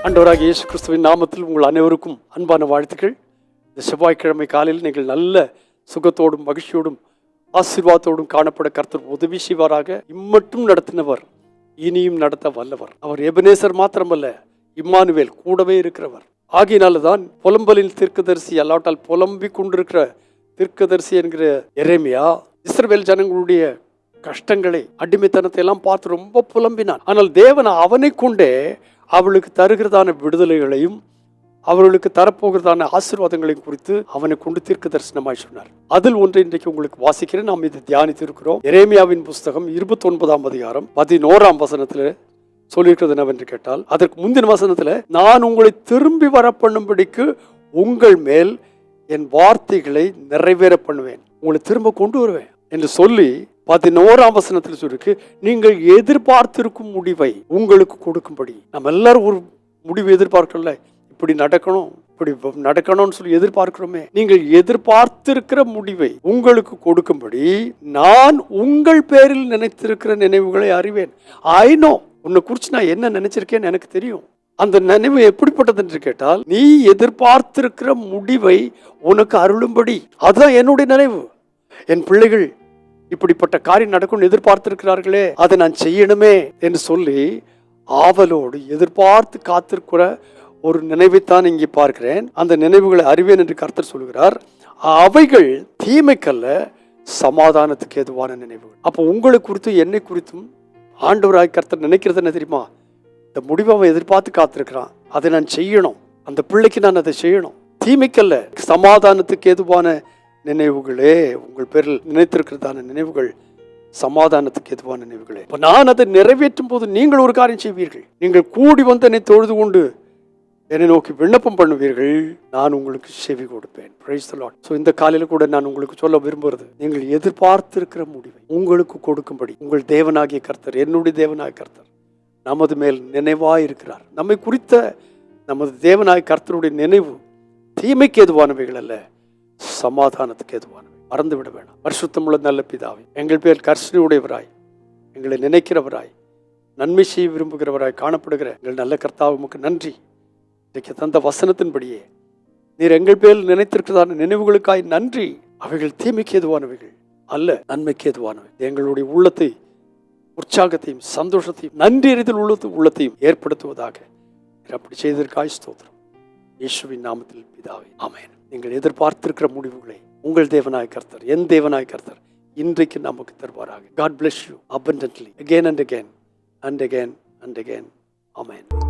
ஆண்டவராகிய இயேசு கிறிஸ்துவின் நாமத்தில் உங்கள் அனைவருக்கும் அன்பான வாழ்த்துக்கள். இந்த செவ்வாய்க்கிழமை காலையில் நீங்கள் நல்ல சுகத்தோடும் மகிழ்ச்சியோடும் ஆசீர்வாதத்தோடும் காணப்பட கர்த்தர் உதவி செய்வாராக. இம்மட்டும் நடத்தினவர் இனியும் நடத்த வல்லவர். அவர் எபனேசர் மாத்திரமல்ல, இம்மானுவேல், கூடவே இருக்கிறவர். ஆகினால்தான் புலம்பலின் தீர்க்கதரிசி, அல்லாட்டால் புலம்பிக் கொண்டிருக்கிற தீர்க்கதரிசி என்கிற எரேமியா இஸ்ரவேல் ஜனங்களுடைய கஷ்டங்களை, அடிமைத்தனத்தை எல்லாம் பார்த்து ரொம்ப புலம்பினான். ஆனால் தேவன் அவனை கொண்டே அவளுக்கு தருகிறதான விடுதலைகளையும் அவர்களுக்கு தரப்போகிறதான ஆசீர்வாதங்களையும் குறித்து அவனை கொண்டு தீர்க்க தரிசனமாய் சொன்னார். அதில் ஒன்று இன்றைக்கு உங்களுக்கு வாசிக்கிறேன். நாம் இதை தியானித்து இருக்கிறோம். எரேமியாவின் புஸ்தகம் 29ஆம் அதிகாரம் 11ஆம் வசனத்தில் சொல்லியிருக்கிறது என்னவென்று கேட்டால், அதற்கு முந்தின வசனத்தில், நான் உங்களை திரும்பி வர பண்ணும்படிக்கு உங்கள் மேல் என் வார்த்தைகளை நிறைவேற பண்ணுவேன், உங்களை திரும்ப கொண்டு வருவேன் என்று சொல்லி 11ஆம் வசனத்தில் சொல்லிருக்கு, நீங்கள் எதிர்பார்த்திருக்கும் முடிவை உங்களுக்கு கொடுக்கும்படி. நம்ம எல்லாரும் ஒரு முடிவு எதிர்பார்க்கல, இப்படி நடக்கணும் இப்படி நடக்கணும்னு சொல்லி எதிர்பார்க்கிறோமே. நீங்கள் எதிர்பார்த்திருக்கிற முடிவை உங்களுக்கு கொடுக்கும்படி நான் உங்கள் பேரில் நினைத்திருக்கிற நினைவுகளை அறிவேன். ஐநோ, உன்னை குறித்து நான் என்ன நினைச்சிருக்கேன்னு எனக்கு தெரியும். அந்த நினைவு எப்படிப்பட்டது என்று கேட்டால், நீ எதிர்பார்த்திருக்கிற முடிவை உனக்கு அருளும்படி. அதுதான் என்னுடைய நினைவு. என் பிள்ளைகள் இப்படிப்பட்ட காரியம் நடக்கும் எதிர்பார்த்திருக்கிறார்களே, அதை நான் செய்யணுமே என்று சொல்லி ஆவலோடு எதிர்பார்த்து காத்திருக்கிற ஒரு நினைவைத்தான் இங்கே பார்க்கிறேன். அந்த நினைவுகளை அறிவேன் என்று கர்த்தர் சொல்கிறார். அவைகள் தீமைக்கல்ல, சமாதானத்துக்கு ஏதுவான நினைவுகள். அப்போ உங்களை குறித்தும் என்னை குறித்தும் ஆண்டவராய் கர்த்தர் நினைக்கிறது என்ன தெரியுமா? இந்த முடிவை அவன் எதிர்பார்த்து காத்திருக்கிறான், அதை நான் செய்யணும், அந்த பிள்ளைக்கு நான் அதை செய்யணும். தீமைக்கல்ல, சமாதானத்துக்கு ஏதுவான நினைவுகளே. உங்கள் பேரில் நினைத்திருக்கிறதான நினைவுகள் சமாதானத்துக்கு எதுவான நினைவுகளே. இப்போ நான் அதை நிறைவேற்றும் போது நீங்கள் ஒரு காரியம் செய்வீர்கள். நீங்கள் கூடி வந்து என்னை தொழுது கொண்டு என்னை நோக்கி விண்ணப்பம் பண்ணுவீர்கள், நான் உங்களுக்கு செவி கொடுப்பேன். Praise the Lord. ஸோ இந்த காலையில் கூட நான் உங்களுக்கு சொல்ல விரும்புகிறது, நீங்கள் எதிர்பார்த்திருக்கிற முடிவை உங்களுக்கு கொடுக்கும்படி உங்கள் தேவனாகிய கர்த்தர், என்னுடைய தேவனாகிய கர்த்தர் நமது மேல் நினைவாய் இருக்கிறார். நம்மை குறித்த நமது தேவனாகிய கர்த்தருடைய நினைவு தீமைக்கு எதுவானவைகள் அல்ல, சமாதானத்துக்கு எதுவானவை. மறந்து விட வேண்டாம். பரிசுத்தமுள்ள நல்ல பிதாவே, எங்கள் பேர் கர்ஷனை உடையவராய், எங்களை நினைக்கிறவராய், நன்மை செய்ய விரும்புகிறவராய் காணப்படுகிற எங்கள் நல்ல கர்த்தாவுக்கு நன்றி. இன்றைக்கு தந்த வசனத்தின்படியே நீர் எங்கள் பேரில் நினைத்திருக்கிறதான நினைவுகளுக்காய் நன்றி. அவைகள் தீமைக்கு எதுவானவைகள் அல்ல, நன்மைக்கு எதுவானவை. எங்களுடைய உள்ளத்தை, உற்சாகத்தையும் சந்தோஷத்தையும் நன்றி அறிதல் உள்ளத்தையும் ஏற்படுத்துவதாக அப்படி செய்ததற்காய் ஸ்தோத்திரம். இயேசுவின் நாமத்தில் பிதாவே, ஆமென். நீங்கள் எதிர்பார்த்திருக்கிற முடிவுகளை உங்கள் தேவனாய கர்த்தர், என் தேவனாய கர்த்தர் இன்றைக்கு நமக்கு தருவாராக. God bless you abundantly again and again and again and again. Amen.